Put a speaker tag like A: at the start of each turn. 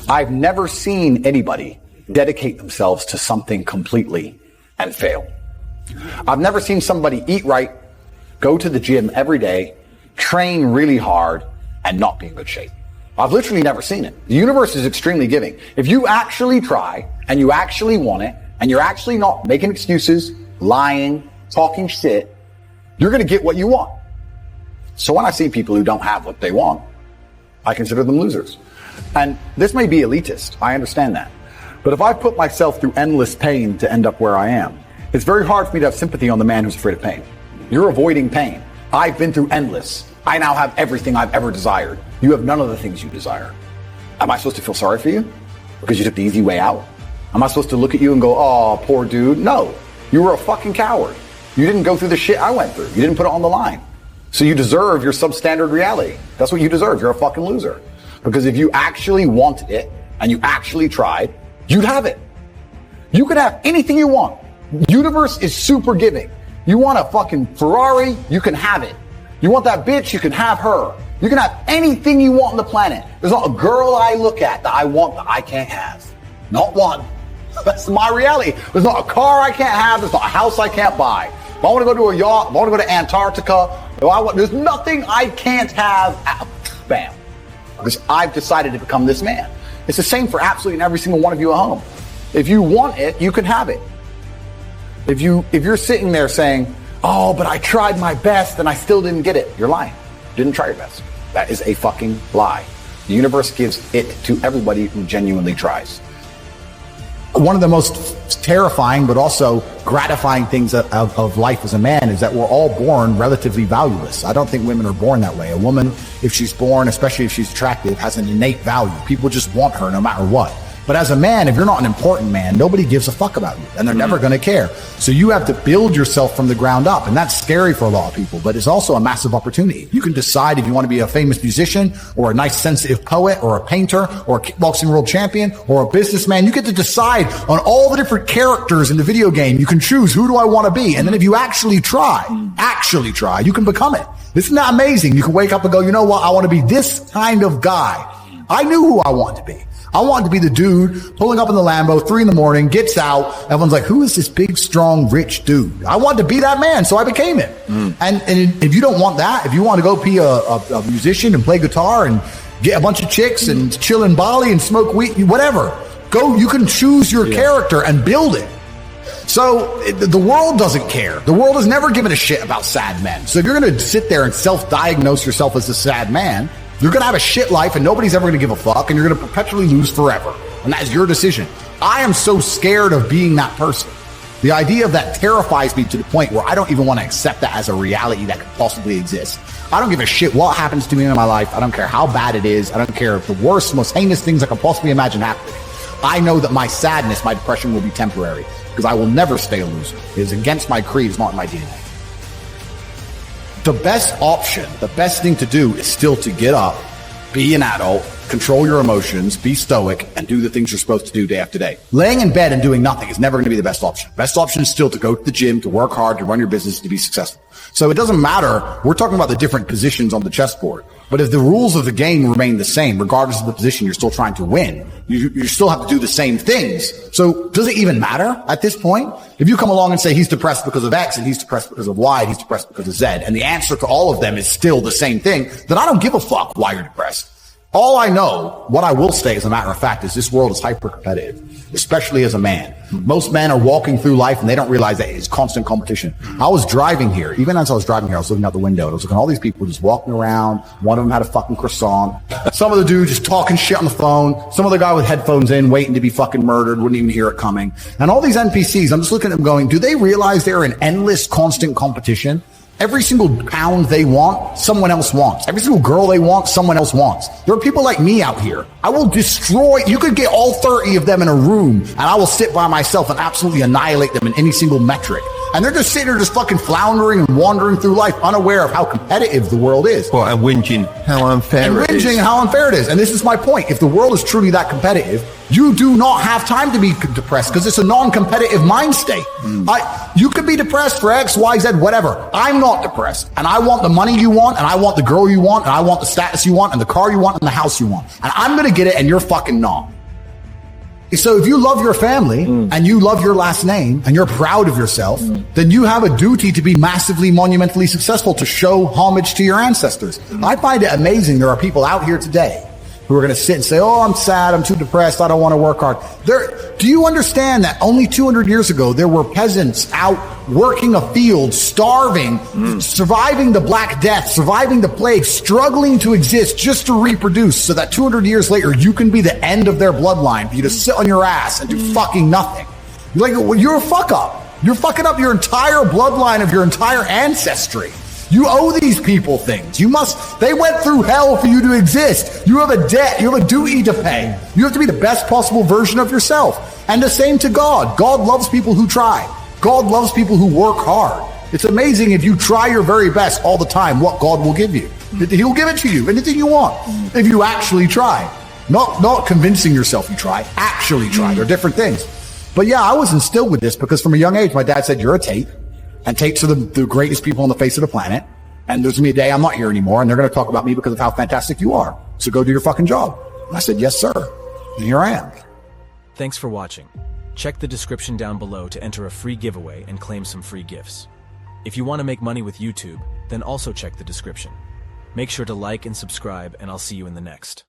A: I've never seen anybody dedicate themselves to something completely and fail. I've never seen somebody eat right, go to the gym every day, train really hard, and not be in good shape. I've literally never seen it. The universe is extremely giving. If you actually try and you actually want it and you're actually not making excuses, lying, talking shit, you're going to get what you want. So when I see people who don't have what they want, I consider them losers. And this may be elitist. I understand that. But if I put myself through endless pain to end up where I am, it's very hard for me to have sympathy on the man who's afraid of pain. You're avoiding pain. I've been through endless. I now have everything I've ever desired. You have none of the things you desire. Am I supposed to feel sorry for you because you took the easy way out? Am I supposed to look at you and go, oh, poor dude? No, you were a fucking coward. You didn't go through the shit I went through. You didn't put it on the line. So you deserve your substandard reality. That's what you deserve. You're a fucking loser. Because if you actually wanted it and you actually tried, you'd have it. You could have anything you want. Universe is super giving. You want a fucking Ferrari, you can have it. You want that bitch, you can have her. You can have anything you want on the planet. There's not a girl I look at that I want that I can't have. Not one. That's my reality. There's not a car I can't have. There's not a house I can't buy. If I want to go to a yacht, if I want to go to Antarctica, there's nothing I can't have. Bam. Because I've decided to become this man. It's the same for absolutely every single one of you at home. If you want it, you can have it. If you're sitting there saying, oh, but I tried my best and I still didn't get it, you're lying. You didn't try your best. That is a fucking lie. The universe gives it to everybody who genuinely tries. One of the most terrifying but also gratifying things of life as a man is that we're all born relatively valueless. I don't think women are born that way. A woman, if she's born, especially if she's attractive, has an innate value. People just want her no matter what. But as a man, if you're not an important man, nobody gives a fuck about you, and they're never going to care. So you have to build yourself from the ground up, and that's scary for a lot of people, but it's also a massive opportunity. You can decide if you want to be a famous musician or a nice sensitive poet or a painter or a kickboxing world champion or a businessman. You get to decide on all the different characters in the video game. You can choose, who do I want to be? And then if you actually try, you can become it. Isn't that amazing? You can wake up and go, you know what? I want to be this kind of guy. I knew who I wanted to be. I wanted to be the dude pulling up in the Lambo, 3 a.m, gets out. Everyone's like, who is this big, strong, rich dude? I wanted to be that man, so I became it. And if you don't want that, if you want to go be a musician and play guitar and get a bunch of chicks and chill in Bali and smoke weed, whatever, go, you can choose your character and build it. So the world doesn't care. The world has never given a shit about sad men. So if you're going to sit there and self-diagnose yourself as a sad man, you're going to have a shit life and nobody's ever going to give a fuck, and you're going to perpetually lose forever. And that is your decision. I am so scared of being that person. The idea of that terrifies me to the point where I don't even want to accept that as a reality that could possibly exist. I don't give a shit what happens to me in my life. I don't care how bad it is. I don't care if the worst, most heinous things I can possibly imagine happening. I know that my sadness, my depression will be temporary because I will never stay a loser. It is against my creed. It's not in my DNA. The best option, the best thing to do is still to get up, be an adult, control your emotions, be stoic, and do the things you're supposed to do day after day. Laying in bed and doing nothing is never going to be the best option. Best option is still to go to the gym, to work hard, to run your business, to be successful. So it doesn't matter. We're talking about the different positions on the chessboard. But if the rules of the game remain the same, regardless of the position you're still trying to win, you still have to do the same things. So does it even matter at this point? If you come along and say he's depressed because of X and he's depressed because of Y and he's depressed because of Z, and the answer to all of them is still the same thing, then I don't give a fuck why you're depressed. All I know, what I will say as a matter of fact, is this world is hyper competitive, especially as a man. Most men are walking through life and they don't realize that it's constant competition. I was driving here. Even as I was driving here, I was looking out the window and I was looking at all these people just walking around. One of them had a fucking croissant. Some of the dude just talking shit on the phone. Some other guy with headphones in waiting to be fucking murdered, wouldn't even hear it coming. And all these NPCs, I'm just looking at them going, do they realize they're in endless constant competition? Every single pound they want, someone else wants. Every single girl they want, someone else wants. There are people like me out here. I will destroy, you could get all 30 of them in a room and I will sit by myself and absolutely annihilate them in any single metric. And they're just sitting there just fucking floundering and wandering through life unaware of how competitive the world is.
B: Well, and whinging how unfair it is.
A: And whinging how unfair it is. And this is my point. If the world is truly that competitive, you do not have time to be depressed because it's a non-competitive mind state. You could be depressed for X, Y, Z, whatever. I'm not depressed. And I want the money you want, and I want the girl you want, and I want the status you want, and the car you want, and the house you want. And I'm going to get it, and you're fucking not. So if you love your family and you love your last name and you're proud of yourself, then you have a duty to be massively, monumentally successful to show homage to your ancestors. I find it amazing there are people out here today who are going to sit and say, oh, I'm sad, I'm too depressed, I don't want to work hard. Do you understand that only 200 years ago there were peasants out working a field, starving, surviving the Black Death, surviving the plague, struggling to exist just to reproduce so that 200 years later you can be the end of their bloodline for you to sit on your ass and do fucking nothing? You're a fuck up. You're fucking up your entire bloodline of your entire ancestry. You owe these people things. They went through hell for you to exist. You have a debt. You have a duty to pay. You have to be the best possible version of yourself. And the same to God. God loves people who try. God loves people who work hard. It's amazing if you try your very best all the time, what God will give you. He'll give it to you, anything you want, if you actually try. Not convincing yourself you try. Actually try. They're different things. But yeah, I was instilled with this because from a young age, my dad said, you're a Tate. And Tates are the greatest people on the face of the planet. And there's going to be a day I'm not here anymore, and they're going to talk about me because of how fantastic you are. So go do your fucking job. And I said, yes, sir. And here I am.
C: Thanks for watching. Check the description down below to enter a free giveaway and claim some free gifts. If you want to make money with YouTube, then also check the description. Make sure to like and subscribe, and I'll see you in the next.